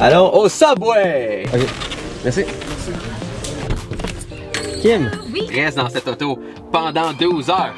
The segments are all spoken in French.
Allons au Subway! Ok, merci. Kim, Oui? reste dans cette auto pendant 12 heures.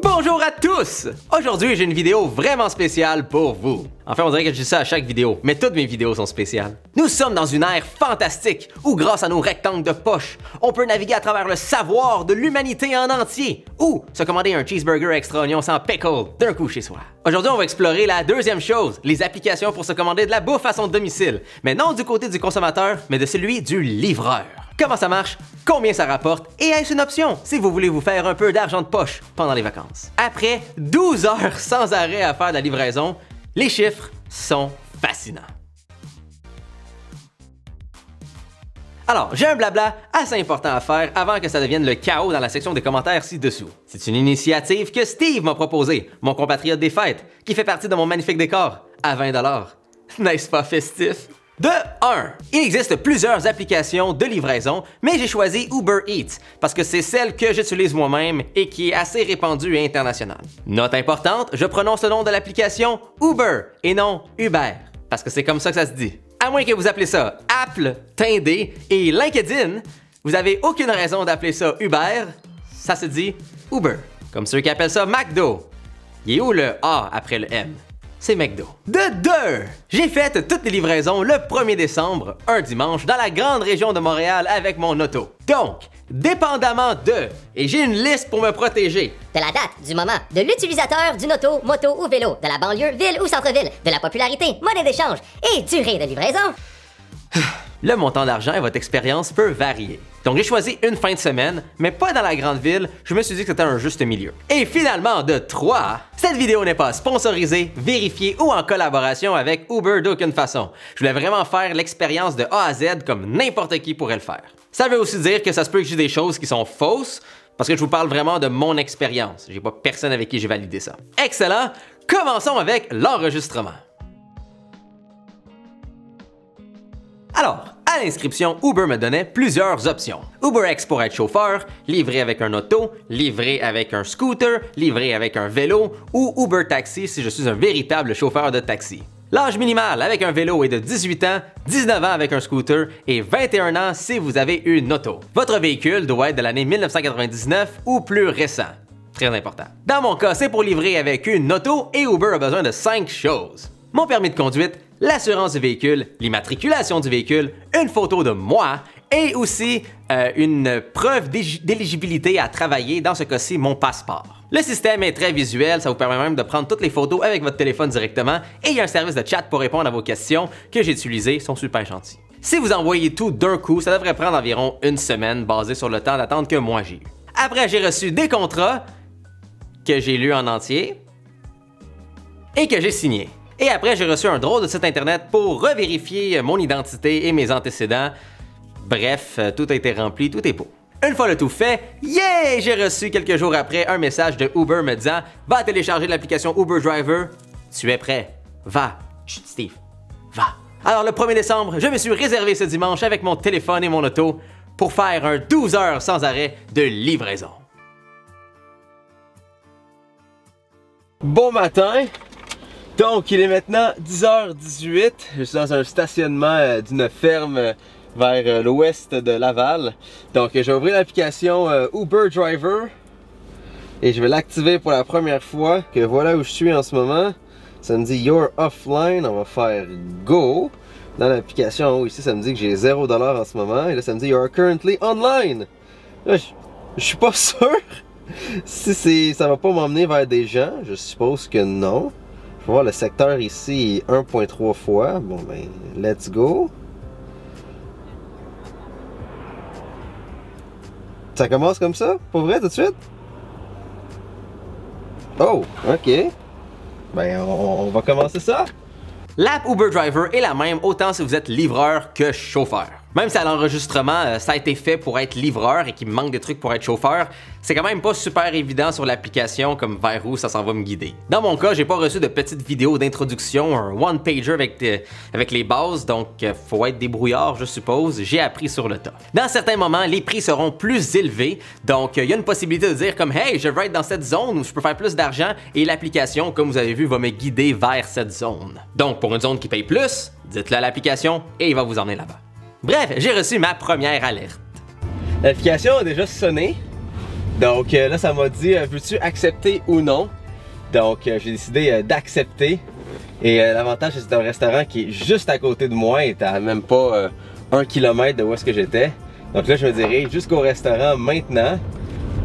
Bonjour à tous! Aujourd'hui, j'ai une vidéo vraiment spéciale pour vous. Enfin, on dirait que je dis ça à chaque vidéo, mais toutes mes vidéos sont spéciales. Nous sommes dans une ère fantastique où, grâce à nos rectangles de poche, on peut naviguer à travers le savoir de l'humanité en entier ou se commander un cheeseburger extra oignon sans pickle d'un coup chez soi. Aujourd'hui, on va explorer la deuxième chose, les applications pour se commander de la bouffe à son domicile, mais non du côté du consommateur, mais de celui du livreur. Comment ça marche? Combien ça rapporte? Et est-ce une option si vous voulez vous faire un peu d'argent de poche pendant les vacances? Après 12 heures sans arrêt à faire de la livraison, les chiffres sont fascinants. Alors, j'ai un blabla assez important à faire avant que ça devienne le chaos dans la section des commentaires ci-dessous. C'est une initiative que Steve m'a proposée, mon compatriote des fêtes, qui fait partie de mon magnifique décor à 20 $. N'est-ce pas festif? De 1. Il existe plusieurs applications de livraison, mais j'ai choisi Uber Eats parce que c'est celle que j'utilise moi-même et qui est assez répandue et internationale. Note importante, je prononce le nom de l'application Uber et non Uber, parce que c'est comme ça que ça se dit. À moins que vous appelez ça Apple, Tinder et LinkedIn, vous n'avez aucune raison d'appeler ça Uber, ça se dit Uber. Comme ceux qui appellent ça McDo. Il est où le A après le M? C'est McDo. De 2! J'ai fait toutes les livraisons le 1er décembre, un dimanche, dans la grande région de Montréal avec mon auto. Donc, dépendamment de, et j'ai une liste pour me protéger. De la date, du moment, de l'utilisateur d'une auto, moto ou vélo, de la banlieue, ville ou centre-ville, de la popularité, monnaie d'échange et durée de livraison. Le montant d'argent et votre expérience peut varier. Donc j'ai choisi une fin de semaine, mais pas dans la grande ville, je me suis dit que c'était un juste milieu. Et finalement, de 3, cette vidéo n'est pas sponsorisée, vérifiée ou en collaboration avec Uber d'aucune façon. Je voulais vraiment faire l'expérience de A à Z comme n'importe qui pourrait le faire. Ça veut aussi dire que ça se peut que j'ai des choses qui sont fausses, parce que je vous parle vraiment de mon expérience. J'ai pas personne avec qui j'ai validé ça. Excellent! Commençons avec l'enregistrement. Alors, à l'inscription, Uber me donnait plusieurs options. UberX pour être chauffeur, livré avec un auto, livré avec un scooter, livré avec un vélo ou Uber Taxi si je suis un véritable chauffeur de taxi. L'âge minimal avec un vélo est de 18 ans, 19 ans avec un scooter et 21 ans si vous avez une auto. Votre véhicule doit être de l'année 1999 ou plus récent. Très important. Dans mon cas, c'est pour livrer avec une auto et Uber a besoin de 5 choses. Mon permis de conduite, l'assurance du véhicule, l'immatriculation du véhicule, une photo de moi et aussi une preuve d'éligibilité à travailler, dans ce cas-ci mon passeport. Le système est très visuel, ça vous permet même de prendre toutes les photos avec votre téléphone directement et il y a un service de chat pour répondre à vos questions que j'ai utilisé, ils sont super gentils. Si vous envoyez tout d'un coup, ça devrait prendre environ une semaine basé sur le temps d'attente que moi j'ai eu. Après, j'ai reçu des contrats que j'ai lus en entier et que j'ai signés. Et après, j'ai reçu un drôle de site internet pour revérifier mon identité et mes antécédents. Bref, tout a été rempli, tout est beau. Une fois le tout fait, yeah! J'ai reçu quelques jours après un message de Uber me disant « Va télécharger l'application Uber Driver. Tu es prêt. Va. Chut, Steve. Va. » Alors le 1er décembre, je me suis réservé ce dimanche avec mon téléphone et mon auto pour faire un 12 heures sans arrêt de livraison. Bon matin! Donc, il est maintenant 10h18. Je suis dans un stationnement d'une ferme vers l'ouest de Laval. Donc, je vais ouvrir l'application Uber Driver et je vais l'activer pour la première fois. Que voilà où je suis en ce moment. Ça me dit You're offline. On va faire Go. Dans l'application en haut ici, ça me dit que j'ai 0 $ en ce moment. Et là, ça me dit You are currently online. Là, je suis pas sûr si ça va pas m'emmener vers des gens. Je suppose que non. Je vais voir le secteur ici 1.3 fois. Bon ben, let's go. Ça commence comme ça? Pour vrai, tout de suite? Oh, ok. Ben, on va commencer ça. L'app Uber Driver est la même autant si vous êtes livreur que chauffeur. Même si à l'enregistrement, ça a été fait pour être livreur et qu'il me manque des trucs pour être chauffeur, c'est quand même pas super évident sur l'application comme vers où ça s'en va me guider. Dans mon cas, j'ai pas reçu de petite vidéo d'introduction, un one-pager avec les bases, donc faut être débrouillard, je suppose. J'ai appris sur le tas. Dans certains moments, les prix seront plus élevés, donc il y a une possibilité de dire comme « Hey, je veux être dans cette zone où je peux faire plus d'argent » et l'application, comme vous avez vu, va me guider vers cette zone. Donc pour une zone qui paye plus, dites-le à l'application et il va vous emmener là-bas. Bref, j'ai reçu ma première alerte. L'application a déjà sonné. Donc là, ça m'a dit veux-tu accepter ou non? Donc j'ai décidé d'accepter. Et l'avantage, c'est que c'est un restaurant qui est juste à côté de moi et à même pas 1 km de où est-ce que j'étais. Donc là, je me dirige jusqu'au restaurant maintenant.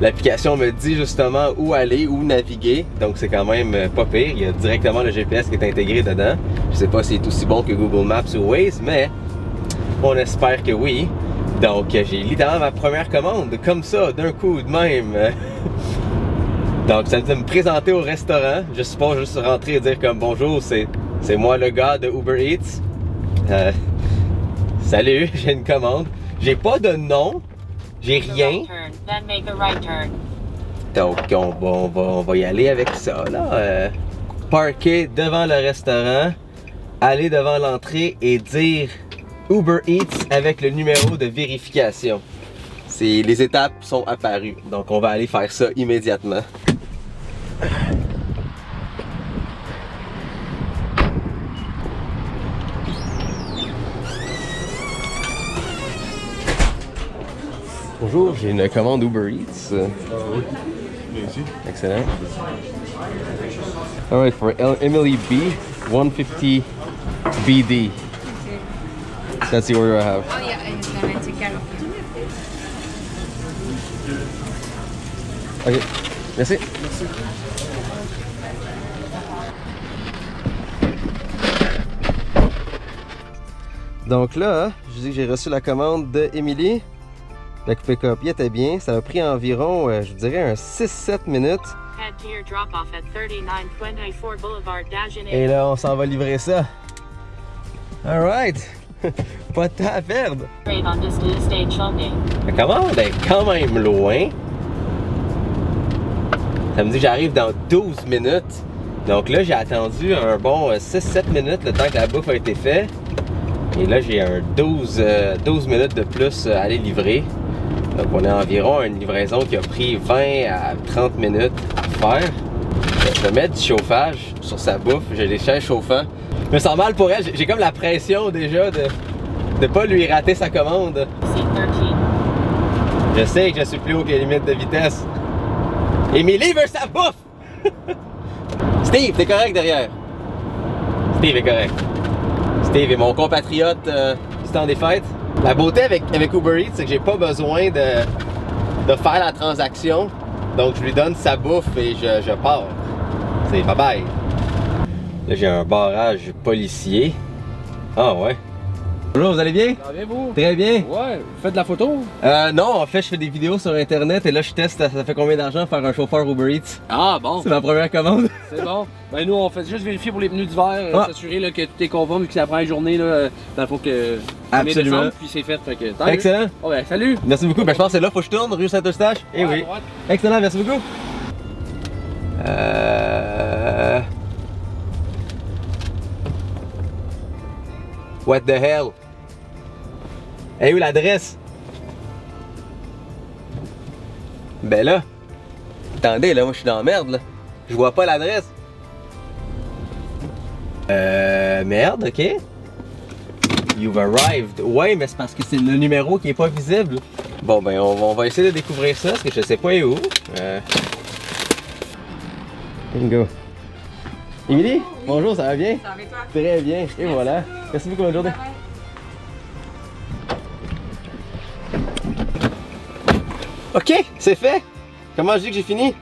L'application me dit justement où aller, où naviguer. Donc c'est quand même pas pire. Il y a directement le GPS qui est intégré dedans. Je sais pas si c'est aussi bon que Google Maps ou Waze, mais on espère que oui. Donc j'ai littéralement ma première commande, comme ça, d'un coup, de même. Donc ça me présenter au restaurant. Je suppose juste rentrer et dire comme bonjour, c'est moi le gars de Uber Eats. Salut, j'ai une commande. J'ai pas de nom, j'ai rien. Donc on va y aller avec ça là. Parker devant le restaurant, aller devant l'entrée et dire Uber Eats avec le numéro de vérification. Les étapes sont apparues, donc on va aller faire ça immédiatement. Bonjour, j'ai une commande Uber Eats. Oui. Ici. Excellent. Alright, for Emily B, 150 BD. That's the order I have. Oh yeah, and then I take care of it. Ok, merci. Merci. Donc là, je dis que j'ai reçu la commande de Emily. La coupée copier était bien. Ça a pris environ, je dirais, un 6-7 minutes. Et là, on s'en va livrer ça. Alright! Pas de temps à perdre! La commande est quand même loin. Ça me dit que j'arrive dans 12 minutes. Donc là, j'ai attendu un bon 6-7 minutes le temps que la bouffe a été faite. Et là, j'ai un 12 minutes de plus à aller livrer. Donc on est environ à une livraison qui a pris 20 à 30 minutes à faire. Je vais mettre du chauffage sur sa bouffe. J'ai les chaises chauffants. Je me sens mal pour elle. J'ai comme la pression déjà de pas lui rater sa commande. Je sais que je suis plus haut que les limites de vitesse. Émilie veut sa bouffe! Steve, t'es correct derrière? Steve est correct. Steve est mon compatriote du temps des fêtes. La beauté avec Uber Eats, c'est que j'ai pas besoin de faire la transaction. Donc je lui donne sa bouffe et je pars. C'est bye bye. Là j'ai un barrage policier. Ah ouais. Bonjour, vous allez bien? Ça va bien vous? Très bien. Ouais, vous faites de la photo? Non, en fait je fais des vidéos sur internet et là je teste ça fait combien d'argent faire un chauffeur Uber Eats. Ah bon. C'est ma première commande. C'est bon. Ben nous on fait juste vérifier pour les pneus d'hiver, s'assurer là, que tout est conforme vu que c'est la première journée là, dans le fond que absolument. Décembre, puis c'est fait. Excellent. Oh, ben, salut. Merci beaucoup. Ben, je pense que c'est là faut que je tourne, rue Saint-Eustache. Eh oui. Excellent, merci beaucoup. What the hell? Eh où l'adresse? Ben là. Attendez, là, moi je suis dans la merde là. Je vois pas l'adresse. Merde, ok. You've arrived. Ouais, mais c'est parce que c'est le numéro qui est pas visible. Bon, ben, on va essayer de découvrir ça parce que je sais pas où. Bingo. Émilie, bonjour, ça va bien? Ça va et toi? Très bien. Et voilà. Merci beaucoup, bonne journée. Ok, c'est fait. Comment je dis que j'ai fini?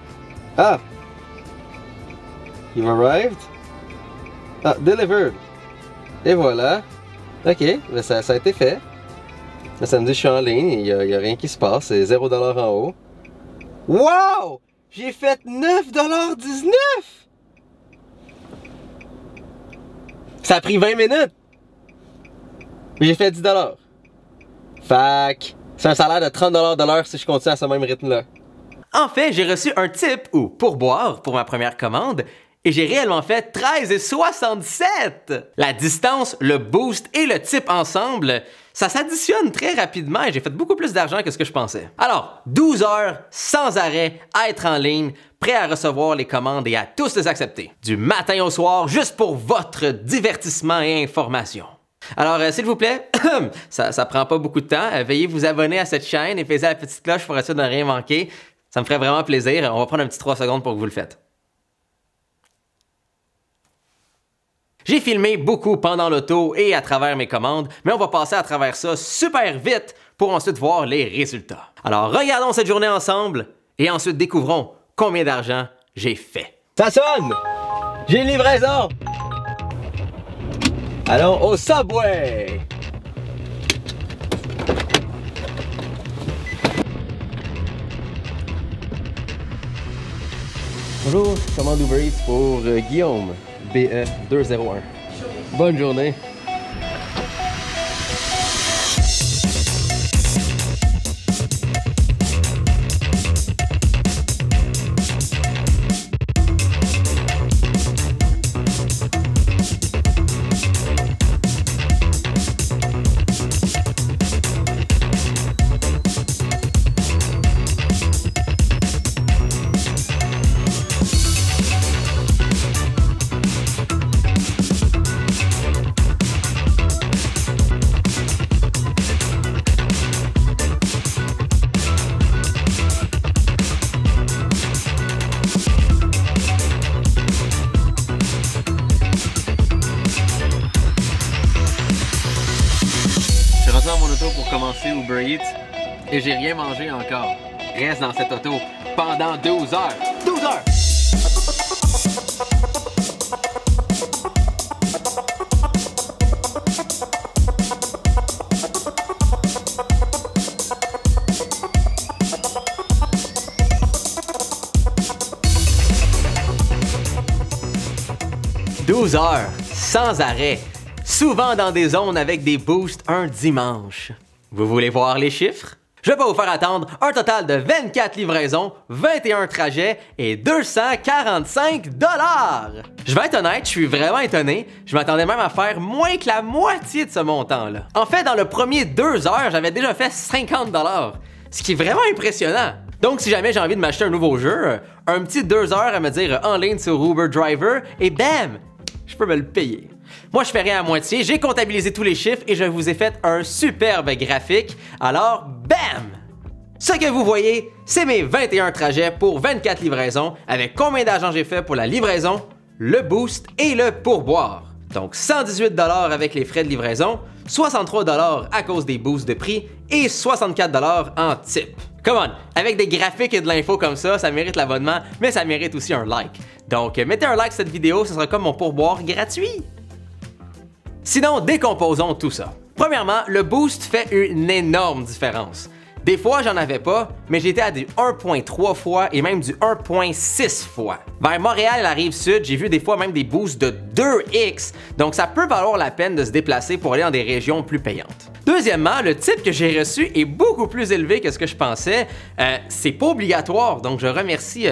Ah. You've arrived. Ah, delivered. Et voilà. Ok, ben ça a été fait. Là, ça me dit que je suis en ligne, il y a rien qui se passe, c'est 0$ en haut. Wow! J'ai fait 9,19$! Ça a pris 20 minutes! Mais j'ai fait 10$. Fait que c'est un salaire de 30 $ de l'heure si je continue à ce même rythme-là. En fait, j'ai reçu un tip ou pourboire pour ma première commande et j'ai réellement fait 13,67! La distance, le boost et le tip ensemble, ça s'additionne très rapidement et j'ai fait beaucoup plus d'argent que ce que je pensais. Alors, 12 heures, sans arrêt, à être en ligne, prêt à recevoir les commandes et à tous les accepter. Du matin au soir, juste pour votre divertissement et information. Alors, s'il vous plaît, ça prend pas beaucoup de temps, veuillez vous abonner à cette chaîne et pesez la petite cloche pour être sûr de ne rien manquer. Ça me ferait vraiment plaisir. On va prendre un petit 3 secondes pour que vous le faites. J'ai filmé beaucoup pendant l'auto et à travers mes commandes, mais on va passer à travers ça super vite pour ensuite voir les résultats. Alors, regardons cette journée ensemble et ensuite découvrons combien d'argent j'ai fait. Ça sonne! J'ai une livraison! Allons au Subway! Bonjour, je commande Uber Eats pour Guillaume, BE201. Bonne journée! Dans mon auto pour commencer Uber Eats et j'ai rien mangé encore. Reste dans cette auto pendant 12 heures. 12 heures! « 12 heures, sans arrêt. Souvent dans des zones avec des boosts un dimanche. Vous voulez voir les chiffres? Je vais pas vous faire attendre un total de 24 livraisons, 21 trajets et 245 $. Je vais être honnête, je suis vraiment étonné. Je m'attendais même à faire moins que la moitié de ce montant-là. En fait, dans le premier 2 heures, j'avais déjà fait 50 $, ce qui est vraiment impressionnant. Donc, si jamais j'ai envie de m'acheter un nouveau jeu, un petit 2 heures à me dire en ligne sur Uber Driver et bam, je peux me le payer. Moi, je fais rien à moitié, j'ai comptabilisé tous les chiffres et je vous ai fait un superbe graphique. Alors, bam! Ce que vous voyez, c'est mes 21 trajets pour 24 livraisons avec combien d'argent j'ai fait pour la livraison, le boost et le pourboire. Donc, 118 $ avec les frais de livraison, 63 $ à cause des boosts de prix et 64 $ en tip. Come on, avec des graphiques et de l'info comme ça mérite l'abonnement, mais ça mérite aussi un like. Donc, mettez un like à cette vidéo, ce sera comme mon pourboire gratuit. Sinon, décomposons tout ça. Premièrement, le boost fait une énorme différence. Des fois, j'en avais pas, mais j'étais à du 1.3 fois et même du 1.6 fois. Vers Montréal et la Rive-Sud, j'ai vu des fois même des boosts de 2x, donc ça peut valoir la peine de se déplacer pour aller dans des régions plus payantes. Deuxièmement, le tip que j'ai reçu est beaucoup plus élevé que ce que je pensais. C'est pas obligatoire, donc je remercie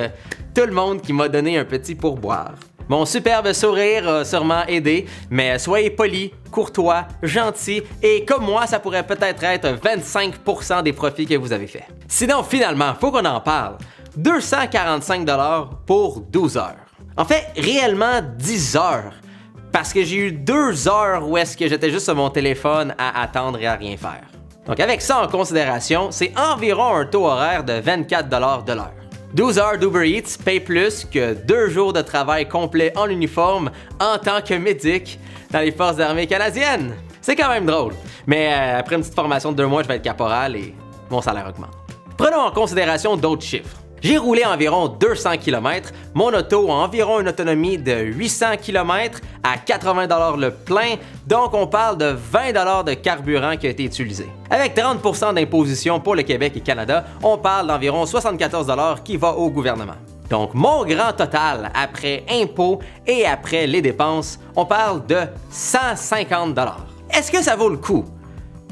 tout le monde qui m'a donné un petit pourboire. Mon superbe sourire a sûrement aidé, mais soyez polis, courtois, gentils et comme moi, ça pourrait peut-être être 25% des profits que vous avez fait. Sinon, finalement, faut qu'on en parle. 245 $ pour 12 heures. En fait, réellement 10 heures. Parce que j'ai eu 2 heures où est-ce que j'étais juste sur mon téléphone à attendre et à rien faire. Donc avec ça en considération, c'est environ un taux horaire de 24 $ de l'heure. 12 heures d'Uber Eats paye plus que 2 jours de travail complet en uniforme en tant que médic dans les forces armées canadiennes. C'est quand même drôle, mais après une petite formation de 2 mois, je vais être caporal et mon salaire augmente. Prenons en considération d'autres chiffres. J'ai roulé environ 200 km, mon auto a environ une autonomie de 800 km à 80 $ le plein, donc on parle de 20 $ de carburant qui a été utilisé. Avec 30% d'imposition pour le Québec et Canada, on parle d'environ 74 $ qui va au gouvernement. Donc mon grand total après impôts et après les dépenses, on parle de 150 $. Est-ce que ça vaut le coup?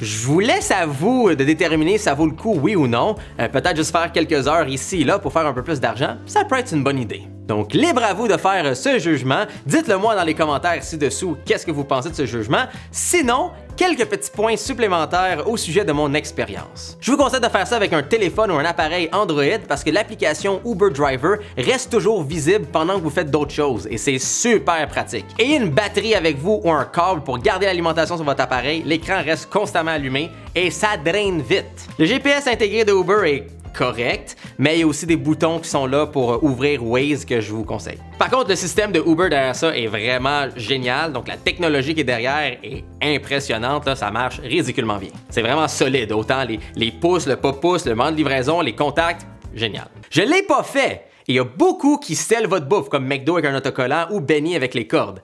Je vous laisse à vous de déterminer si ça vaut le coup, oui ou non. Peut-être juste faire quelques heures ici et là pour faire un peu plus d'argent, ça peut être une bonne idée. Donc, libre à vous de faire ce jugement. Dites-le moi dans les commentaires ci-dessous, qu'est-ce que vous pensez de ce jugement. Sinon, quelques petits points supplémentaires au sujet de mon expérience. Je vous conseille de faire ça avec un téléphone ou un appareil Android parce que l'application Uber Driver reste toujours visible pendant que vous faites d'autres choses et c'est super pratique. Ayez une batterie avec vous ou un câble pour garder l'alimentation sur votre appareil, l'écran reste constamment allumé et ça draine vite. Le GPS intégré de Uber est correct, mais il y a aussi des boutons qui sont là pour ouvrir Waze que je vous conseille. Par contre, le système de Uber derrière ça est vraiment génial, donc la technologie qui est derrière est impressionnante, là, ça marche ridiculement bien. C'est vraiment solide, autant les pouces, le pas pouce, le moment de livraison, les contacts, génial. Je l'ai pas fait, il y a beaucoup qui scellent votre bouffe, comme McDo avec un autocollant ou Benny avec les cordes.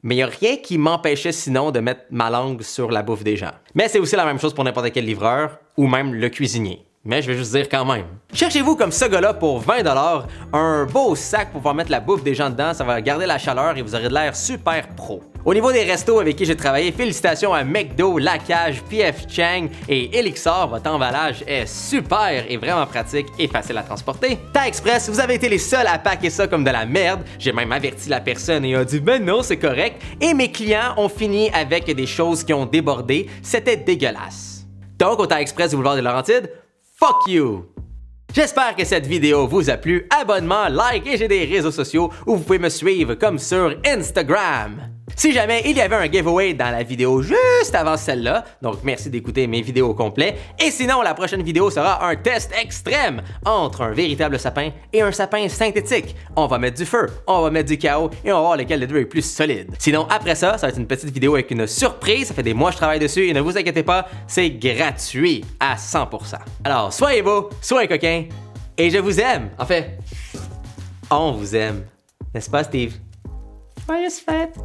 Mais il n'y a rien qui m'empêchait sinon de mettre ma langue sur la bouffe des gens. Mais c'est aussi la même chose pour n'importe quel livreur ou même le cuisinier. Mais je vais juste dire quand même. Cherchez-vous comme ce gars-là pour 20$ un beau sac pour pouvoir mettre la bouffe des gens dedans, ça va garder la chaleur et vous aurez de l'air super pro. Au niveau des restos avec qui j'ai travaillé, félicitations à McDo, La Cage, P.F. Chang et Elixir, votre emballage est super et vraiment pratique et facile à transporter. Ta Express, vous avez été les seuls à packer ça comme de la merde, j'ai même averti la personne et a dit ben non c'est correct, et mes clients ont fini avec des choses qui ont débordé, c'était dégueulasse. Donc au Ta Express du boulevard des Laurentides, fuck you! J'espère que cette vidéo vous a plu. Abonnement, like et j'ai des réseaux sociaux où vous pouvez me suivre comme sur Instagram. Si jamais il y avait un giveaway dans la vidéo juste avant celle-là, donc merci d'écouter mes vidéos au complet. Et sinon, la prochaine vidéo sera un test extrême entre un véritable sapin et un sapin synthétique. On va mettre du feu, on va mettre du chaos et on va voir lequel des deux est plus solide. Sinon, après ça va être une petite vidéo avec une surprise. Ça fait des mois que je travaille dessus et ne vous inquiétez pas, c'est gratuit à 100%. Alors, soyez beaux, soyez coquins et je vous aime. En fait, on vous aime. N'est-ce pas, Steve? Joyeuses fêtes!